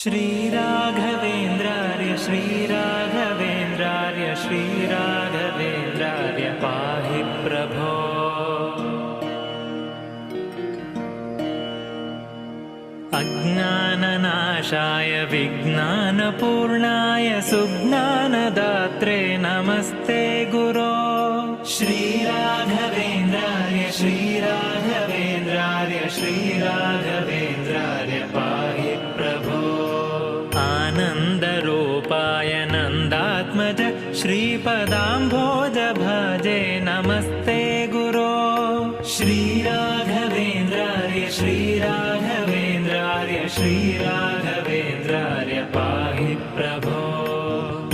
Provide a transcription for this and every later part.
श्रीराघवेन्द्रार्य श्रीराघवेन्द्रार्य श्रीराघवेन्द्रार्य पाहि प्रभो। अज्ञाननाशाय विज्ञानपूर्णाय सुज्ञानदात्रे नमस्ते गुरो। श्रीराघवेन्द्रार्य श्रीराघवेन्द्रार्य श्रीराघवेन्द्रार्य पाहि प्रभो। आनन्दरूपाय नन्दात्मज श्रीपदाम्भोज भजे नमस्ते गुरो। श्रीराघवेन्द्रार्य श्रीराघवेन्द्रार्य श्रीराघवेन्द्रार्य पाहि प्रभो।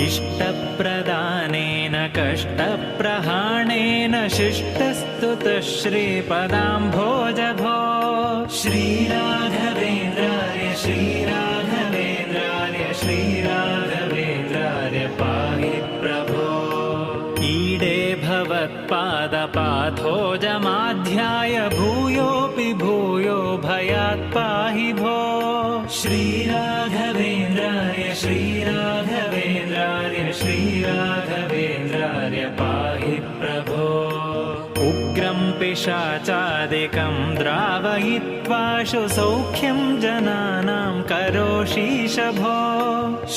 इष्टप्रदानेन कष्टप्रहाणेन शिष्टस्तुतः श्रीपदाम्भोज भो। श्रीराघवेन्द्रार्य श्रीराघवेन्द्रार्य श्रीराघवेन्द्रार्य पाहि प्रभो। ईडे भवत्पादपाथोजमाध्याय भूयोऽपि भूयो भयात् पाहि भो। श्रीराघवेन्द्रार्य श्रीराघवेन्द्रार्य श्रीराघवेन्द्रार्य पाहि प्रभो। उग्रं पिशाचादिकं द्रावयित्वाशु सौख्यं जनानां करोषीश भो।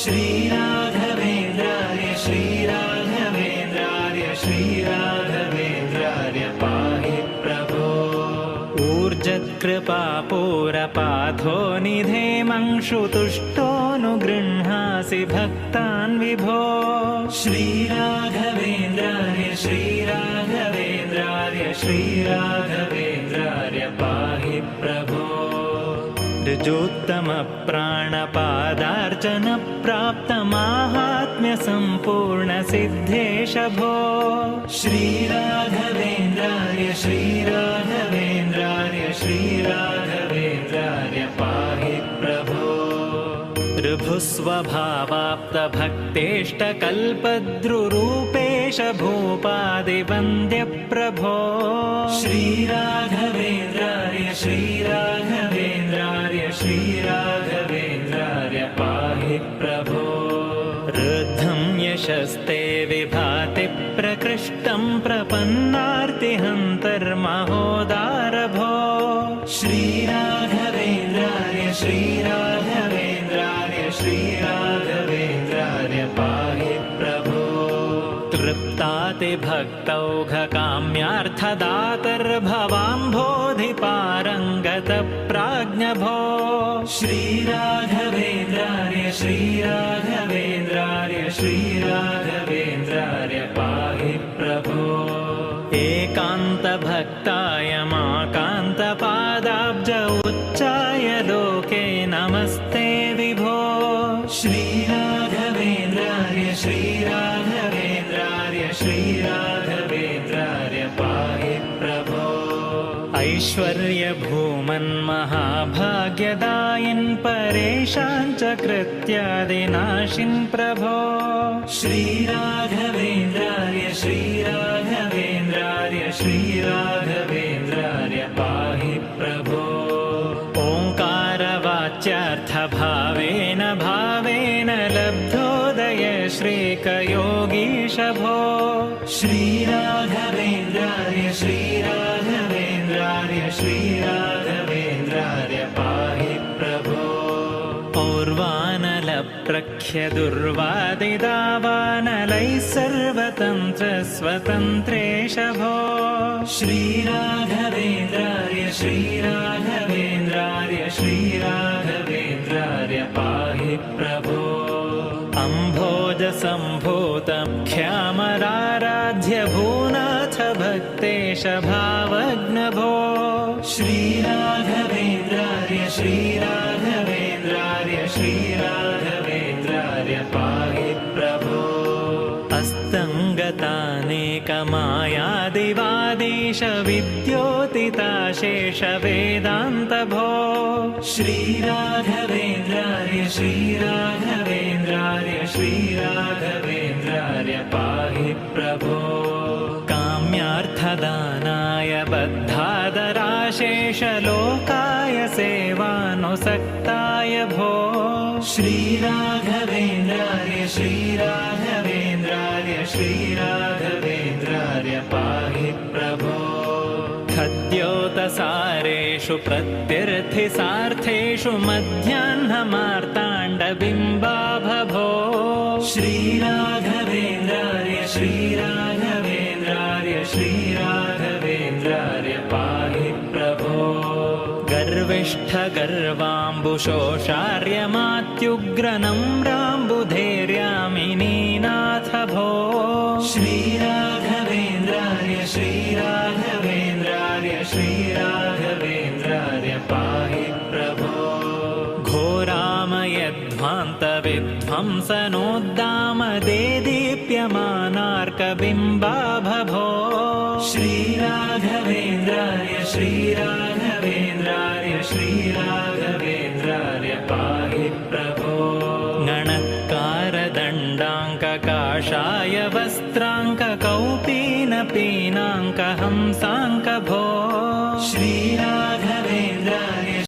श्रीराघवेन्द्रार्य श्रीराघवेन्द्रार्य श्रीराघवेन्द्रार्य पाहि प्रभो। ऊर्जत्कृपापूरपाथो निधेमंशुतुष्टोऽनुगृह्णासि भक्तान् विभो। श्रीराघवेन्द्रार्य श्रीराघवेन्द्रार्य श्रीराघवेन्द्रार्य पाहि प्रभो। ऋजोत्तमप्राणपादार्चन प्राप्तमाहात्म्यसम्पूर्णसिद्धेश भो। श्रीराघवेन्द्रार्य श्रीराघवेन्द्रार्य श्रीराघवेन्द्रार्य पाहि प्रभो। ऋभुस्वभावाप्तभक्तेष्टकल्पद्रुरूपेश भूपादिवन्द्यप्रभो। श्रीराघवेन्द्रार्य श्रीराघवेन्द्रार्य श्रीराघवेन्द्रार्य पाहि प्रभो। ऋद्धं यशस्ते विभाति प्रकृष्टं प्रपन्नार्तिहन्तर्महोदार भो। श्रीराघवेन्द्रार्य श्रीराघवेन्द्रार्य श्रीराघवेन्द्रार्य पाहि प्रभो। तृप्तातिभक्तौघकाम्यार्थदातर्भवाम्भोधिपारङ्गतप्राज्ञ भो। श्रीराघवेन्द्रार्य श्रीराघवेन्द्रार्य श्रीराघवेन्द्रार्य पाहि प्रभो। एकान्तभक्ताय माकान्तपादाब्ज उच्चाय लोके नमस्ते विभो। श्रीराघवेन्द्रार्य श्रीराघवेन्द्रार्य श्रीराघवेन्द्रार्य पाहि प्रभो। ऐश्वर्यभूमन्महाभाग्यदायिन् परेशान् च कृत्यादिनाशिन् प्रभो। श्रीराघवेन्द्रार्य श्रीराघवेन्द्रार्य श्रीराघवेन्द्रार्य पाहि प्रभो। ओङ्कारवाच्यार्थभावेन भावेन लब्धोदय श्रीकयोगीश भो। श्रीराघवेन्द्रार्य श्रीराघवेन्द्रार्य श्रीराघवेन्द्रार्य पाहि प्रभो। और्वानलप्रख्यदुर्वादिदावानलैः सर्वतन्त्रस्वतन्त्रेश भो। श्रीराघवेन्द्रार्य श्रीराघवेन्द्रार्य श्रीराघवेन्द्रार्य पाहि प्रभो। अम्भोजसम्भूतमुख्यामराराध्य भूनाथ भक्तेश भावज्ञ भो। श्रीराघवेन्द्रार्य श्रीराघवेन्द्रार्य श्रीराघवेन्द्रार्य पाहि प्रभो। अस्तङ्गतानेकमायादिवादीश विद्योतिताशेष वेदान्त भो। श्रीराघवेन्द्रार्य श्रीराघवेन्द्रार्य श्रीराघवेन्द्रार्य पाहि प्रभो। काम्यार्थदानाय बद्धादराशेष लोकाय सेवानुसक्ताय भो। श्रीराघवेन्द्रार्य श्रीराघवेन्द्रार्य श्रीराघवेन्द्रार्य पाहि प्रभो खद्योतसारेषु प्रत्यर्थिसार्थेषु मध्याह्नमार्ताण्डबिम्बाभभो श्रीराघवेन्द्रार्य श्रीराघवेन्द्रार्य श्रीराघवेन्द्रार्य पाहि प्रभो गर्विष्ठगर्वाम्बुशोषार्यमात्युग्रनम्राम्बुधैर्यामिनीनाथ भो श्रीराघवेन्द्रार्य श्रीराघवेन्द्रार्य श्रीराघवेन्द्रार्य पाहि प्रभो घोरामयध्वान्तविध्वंसनोद्दामदेदीप्यमानार्कबिम्बाभभो श्रीराघवेन्द्रार्य श्रीराघवेन्द्रार्य श्रीराघवेन्द्रार्य पाहि प्रभो गणत्कारदण्डाङ्ककाषाय वस्त्राङ्ककौपीनपीनाङ्कहंसाङ्कभो